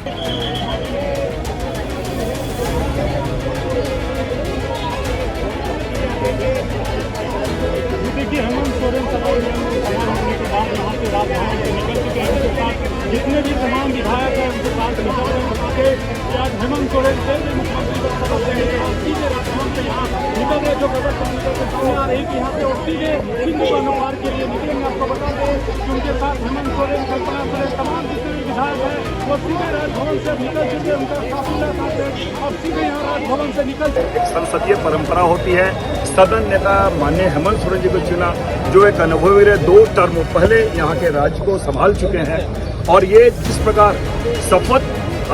देखिए, हेमंत सोरेन होने के बाद यहाँ से राजभवन से निकल चुके हैं। उनके साथ जितने भी तमाम विधायक हैं उनके साथ निकल रहे हैं कि आज हेमंत सोरेन से मुख्यमंत्री को शपथ देने के बाद सीधे राजभवन से यहाँ निकल रहे, जो खबर निकल के सामने आ रही कि यहाँ पे और सीधे सिंधु बनोवार के लिए निकलेंगे। आपको बता दें कि उनके साथ हेमंत सोरेन, कल्पना सोरेन, तमाम जितने भी विधायक हैं वो सीधे राजभवन से निकल चुके, उनका काफिला साथ है और सीधे यहाँ राजभवन से निकल चुके। संसदीय परंपरा होती है, सदन नेता माननीय हेमंत सोरेन जी को चुना, जो एक अनुभवी रहे, 2 टर्म पहले यहाँ के राज्य को संभाल चुके हैं। और ये जिस प्रकार शपथ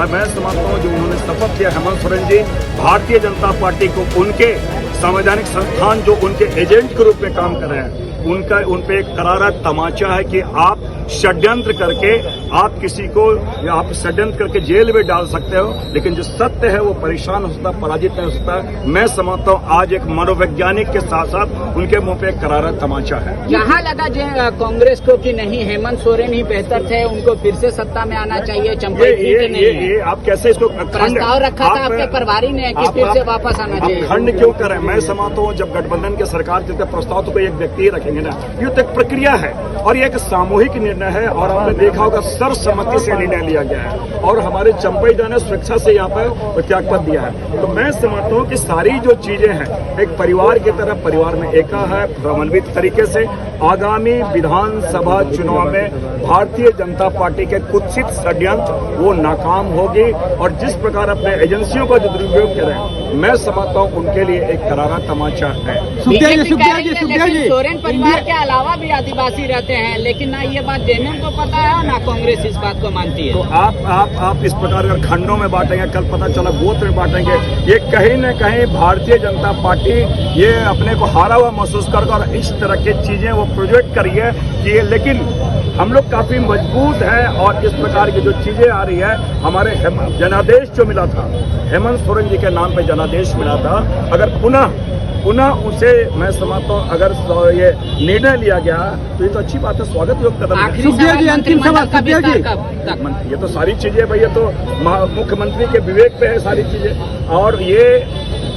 मैं समझता हूँ जो उन्होंने शपथ किया हेमंत सोरेन जी, भारतीय जनता पार्टी को उनके संवैधानिक संस्थान जो उनके एजेंट के रूप में काम कर रहे हैं उनका उन पे एक करारा तमाचा है कि आप षड्यंत्र करके आप किसी को या आप षड्यंत्र करके जेल में डाल सकते हो, लेकिन जो सत्य है वो परेशान हो सकता है, पराजित नहीं हो सकता है। मैं समझता हूँ आज एक मनोवैज्ञानिक के साथ साथ उनके मुंह पे एक करारा तमाचा है। यहाँ लगा जो कांग्रेस को कि नहीं हेमंत सोरेन ही बेहतर थे, उनको फिर से सत्ता में आना चाहिए, चंपई ये आप कैसे इसको प्रस्ताव रखा था आपके प्रभारी ने कि फिर से वापस आना चाहिए? खंड क्यों करें? मैं समझता हूँ जब गठबंधन की सरकार के प्रस्ताव तो कोई एक व्यक्ति ही रखेंगे ना, ये तो एक प्रक्रिया है और ये एक सामूहिक निर्णय है और आपने देखा होगा सर्वसम्मति से निर्णय लिया गया है और हमारे चंपई दा ने स्वेच्छा से यहाँ पर त्यागपत्र दिया है। तो मैं समझता हूँ कि सारी जो चीजें हैं एक परिवार की तरह परिवार में एका है समन्वित तरीके से आगामी विधानसभा चुनाव में भारतीय जनता पार्टी के कुत्सित षड्यंत्र वो नाकाम होगी और जिस प्रकार अपने एजेंसियों का जो दुरुपयोग कर रहे हैं मैं समझता हूँ उनके लिए एक करारा तमाचा है। सोरेन परिवार के अलावा भी आदिवासी रहते हैं, लेकिन ना ये बात जेएमएम को पता है ना कांग्रेस इस बात को मानती है। तो आप इस प्रकार अगर खंडों में बांटेंगे, कल पता चला गोत्र में बांटेंगे, ये कहीं न कहीं भारतीय जनता पार्टी ये अपने को हारा हुआ महसूस कर और इस तरह की चीजें वो प्रोजेक्ट करी है कि लेकिन हम लोग काफी मजबूत हैं और इस प्रकार की जो चीजें आ रही है हमारे जनादेश जो मिला था हेमंत सोरेन जी के नाम पे जनादेश मिला था, अगर पुनः उसे मैं समझता हूँ अगर ये निर्णय लिया गया तो ये तो अच्छी बात है, स्वागत योग कदम है। अंतिम सवाल ये तो सारी चीजें भाई ये तो मुख्यमंत्री के विवेक पे है सारी चीजें और ये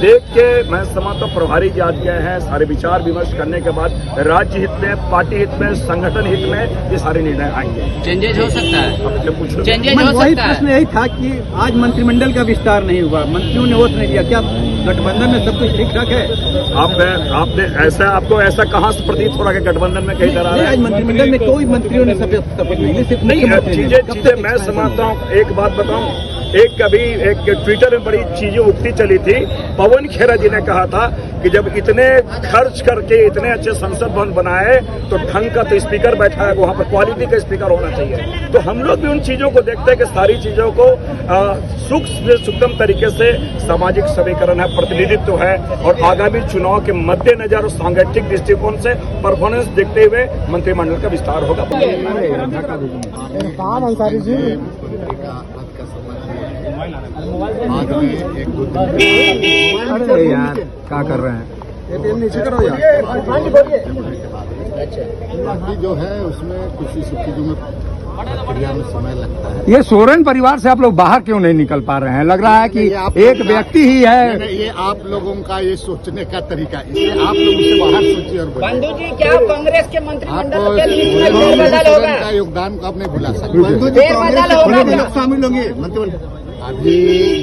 देख के मैं समझता हूँ प्रभारी जी आज गए हैं, सारे विचार विमर्श करने के बाद राज्य हित में, पार्टी हित में, संगठन हित में ये सारे निर्णय आएंगे। चेंजेज हो सकता है, चेंजेज हो सकता है। प्रश्न यही था कि आज मंत्रिमंडल का विस्तार नहीं हुआ, मंत्रियों ने वोट नहीं दिया, क्या गठबंधन में सब कुछ ठीक ठाक है? आपने ऐसा आपको ऐसा कहाँ से प्रतीत हो रहा है गठबंधन में कहीं तरह आज मंत्रिमंडल में कोई मंत्रियों ने शपथ नहीं चीजें मैं समझता हूँ। एक बात बताऊँ, एक ट्विटर में बड़ी चीजें उक्ति चली थी, पवन खेरा जी ने कहा था कि जब इतने खर्च करके इतने अच्छे संसद भवन बनाए तो ढंग का तो स्पीकर बैठा है, वहां पर क्वालिटी का स्पीकर होना चाहिए। तो हम लोग भी उन चीजों को देखते हैं कि सारी चीजों को सूक्ष्म तरीके से सामाजिक समीकरण है, प्रतिनिधित्व है और आगामी चुनाव के मद्देनजर और सांगठनिक दृष्टिकोण से परफॉर्मेंस देखते हुए मंत्रिमंडल का विस्तार होगा। अरे यार क्या कर रहे हैं, नीचे करो यार। बाकी जो है उसमें कुछ चीजों में प्रक्रिया में समय लगता है। ये सोरेन परिवार से आप लोग बाहर क्यों नहीं निकल पा रहे हैं? लग रहा है कि एक व्यक्ति ही है। ये आप लोगों का ये सोचने का तरीका, इसलिए आप लोग उससे बाहर सोचिए और बंधु जी क्या कांग्रेस के मंत्रिमंडल के लिए का योगदान को आप नहीं भुला सकते। शामिल होंगे मंत्रिमंडल। अभी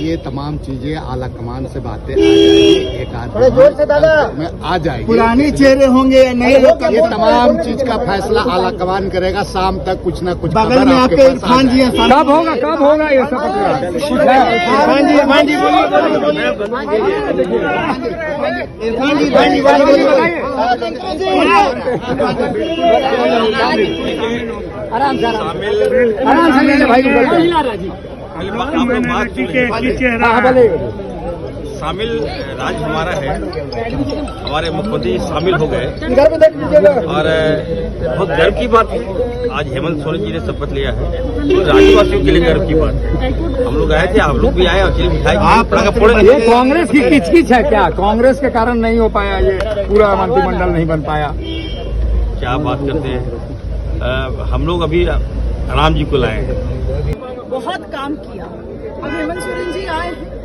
ये तमाम चीजें आला कमान से बातें आ जाएगी, एक आदमी में आ जाएगी। पुराने चेहरे होंगे या नहीं, ये तमाम चीज का फैसला आला कमान करेगा। शाम तक कुछ न कुछ बगल में आपके इरफान जी हैं। कब होगा ये सब? आराम से भाई शामिल राज्य हमारा है, हमारे मुख्यमंत्री शामिल हो गए और बहुत गर्व की बात है। आज हेमंत सोरेन जी ने शपथ लिया है, तो राज्यवासियों के लिए गर्व की बात है। हम लोग आए थे, आप लोग भी आए और चलिए मिठाई। ये कांग्रेस की किचकिच है क्या? कांग्रेस के कारण नहीं हो पाया, ये पूरा मंत्रिमंडल नहीं बन पाया? क्या बात करते हैं, हम लोग अभी राम जी को लाए हैं। बहुत काम किया। अब हेमंत सोरेन जी आए हैं,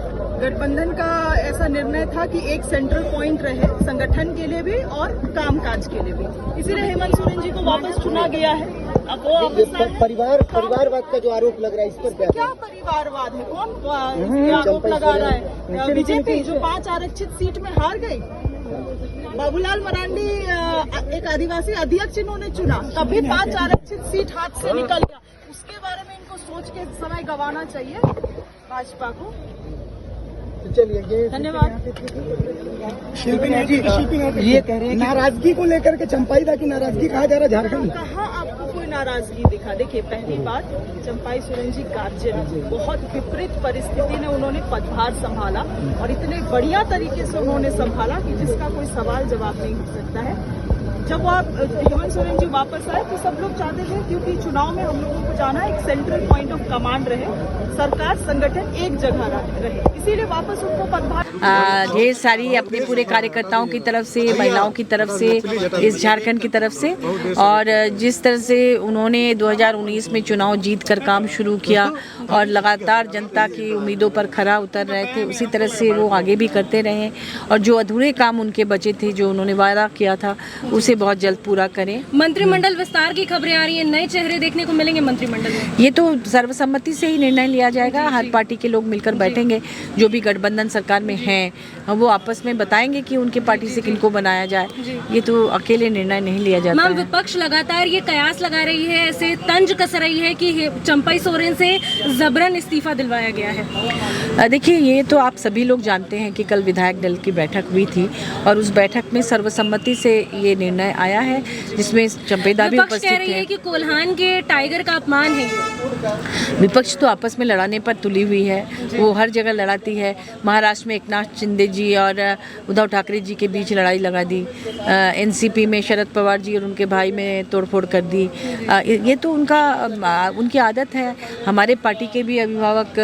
गठबंधन का ऐसा निर्णय था कि एक सेंट्रल पॉइंट रहे संगठन के लिए भी और कामकाज के लिए भी, इसीलिए हेमंत सोरेन जी को वापस चुना गया है। अब वो परिवारवाद का जो आरोप लग रहा है, इस पर क्या परिवारवाद है? कौन आरोप लगा रहा है? बीजेपी जो 5 आरक्षित सीट में हार गई। बाबूलाल मरांडी एक आदिवासी अध्यक्ष इन्होंने चुना, तब भी 5 आरक्षित सीट हाथ से निकल गया। उसके बारे में इनको सोच के समय गंवाना चाहिए भाजपा को। चलिए, धन्यवाद। शिल्पी जी ये कह रहे हैं नाराजगी को लेकर के चंपाई की नाराजगी कहा जा रहा है झारखंड। कहाँ आपको कोई नाराजगी दिखा? देखिए, पहली बात, चंपाई सोरेन जी गार्जियन, बहुत विपरीत परिस्थिति में उन्होंने पदभार संभाला और इतने बढ़िया तरीके से उन्होंने संभाला कि जिसका कोई सवाल जवाब नहीं हो सकता है। जब आप हेमंत सोरेन जी वापस आए तो सब लोग चाहते थे, क्योंकि चुनाव में हम लोगों को जाना एक सेंट्रल पॉइंट ऑफ कमांड रहे, सरकार संगठन एक जगह रहे, इसीलिए वापस उनको पदभार। ढेर सारी अपने पूरे कार्यकर्ताओं की तरफ से, महिलाओं की तरफ से, इस झारखंड की तरफ से, और जिस तरह से उन्होंने 2019 में चुनाव जीत कर काम शुरू किया और लगातार जनता की उम्मीदों पर खरा उतर रहे थे, उसी तरह से वो आगे भी करते रहे और जो अधूरे काम उनके बचे थे, जो उन्होंने वादा किया था, उसे बहुत जल्द पूरा करें। मंत्रिमंडल विस्तार की खबरें आ रही हैं, नए चेहरे देखने को मिलेंगे मंत्रिमंडल में। ये तो सर्वसम्मति से ही निर्णय लिया जाएगा। हर पार्टी के लोग मिलकर बैठेंगे, जो भी गठबंधन सरकार में हैं वो आपस में बताएंगे कि उनके पार्टी से किनको बनाया जाए। ये तो अकेले निर्णय नहीं लिया जाता मैम, है। विपक्ष लगातार ये कयास लगा रही है, ऐसे तंज कस रही है कि चंपाई सोरेन से जबरन इस्तीफा दिलवाया गया है। देखिए, ये तो आप सभी लोग जानते हैं कि कल विधायक दल की बैठक हुई थी और उस बैठक में सर्वसम्मति से ये निर्णय आया है, जिसमें चंपेदा भी उपस्थित कह रही है कि कोल्हान के टाइगर का अपमान है। विपक्ष तो आपस में लड़ाने पर तुली हुई है, वो हर जगह लड़ाती है। महाराष्ट्र में एकनाथ शिंदे जी और उद्धव ठाकरे जी के बीच लड़ाई लगा दी, एनसीपी में शरद पवार जी और उनके भाई में तोड़फोड़ कर दी। ये तो उनकी आदत है। हमारे पार्टी के भी अभिभावक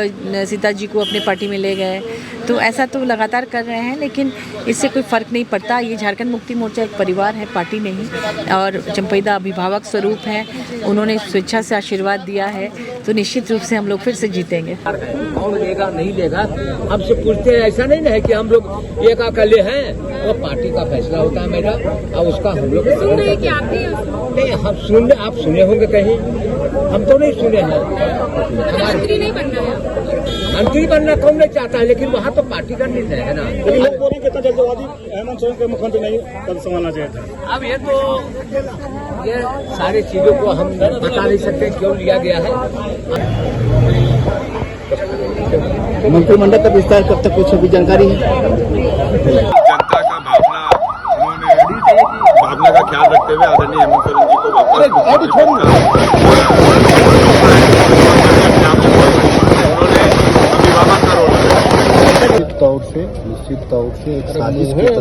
सीता जी को अपने पार्टी में ले गए, तो ऐसा तो लगातार कर रहे हैं, लेकिन इससे कोई फर्क नहीं पड़ता। ये झारखंड मुक्ति मोर्चा एक परिवार है, पार्टी नहीं, और चंपैदा अभिभावक स्वरूप है, उन्होंने स्वेच्छा से आशीर्वाद दिया है, तो निश्चित रूप से हम लोग फिर से जीतेंगे। कौन लेगा नहीं लेगा हमसे पूछते हैं, ऐसा नहीं है कि हम लोग एक अकेले हैं, वो पार्टी का फैसला होता है मेरा, और उसका हम लोग नहीं, हम सुन, आप सुने होंगे कहीं, हम तो नहीं सुने हैं। मंत्री बनना कौन नहीं चाहता है, लेकिन वहाँ तो पार्टी का निर्णय है ना। लेकिन लोग बोल रहे हैं कि जल्दबाजी हेमंत सोरेन को मुख्यमंत्री नहीं पद संभालना चाहिए था। अब ये सारी चीजों को हम बता नहीं सकते क्यों लिया गया है। मंत्रिमंडल का विस्तार कब तक, कुछ अभी जानकारी है? जनता का भावना का ख्याल रखते हुए आदरणीय हेमंत सोरेन जी को निश्चित तौर से एक साजिश की तरफ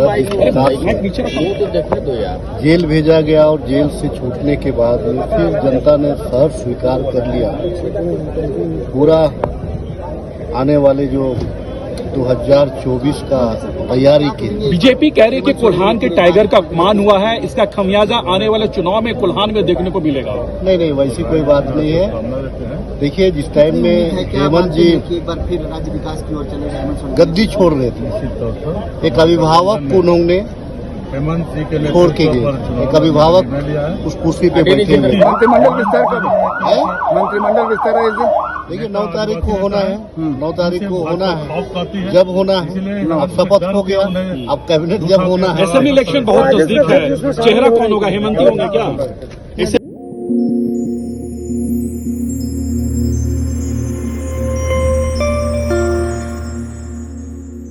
जेल भेजा गया और जेल से छूटने के बाद में फिर जनता ने सहर्ष स्वीकार कर लिया। पूरा आने वाले जो 2024 का तैयारी की। बीजेपी कह रही है कि कोल्हान के टाइगर का अपमान हुआ है, इसका खमियाजा आने वाले चुनाव में कोल्हान में देखने को मिलेगा। नहीं, वैसी कोई बात नहीं है। देखिए, जिस टाइम में हेमंत जी एक बार फिर राज्य विकास की ओर चले गए, गद्दी छोड़ रहे थे, एक अभिभावक को उन्होंने छोड़ के गए, एक अभिभावक उस कुर्सी पे बैठे हुए। मंत्रिमंडल विस्तार कब है? मंत्रिमंडल विस्तार है, देखिए 9 तारीख को होना है, 9 तारीख को होना है, जब होना है। अब शपथ हो गया, अब कैबिनेट जब होना है। असेंबली इलेक्शन बहुत नजदीक है, चेहरा कौन होगा? हेमंत होंगे क्या?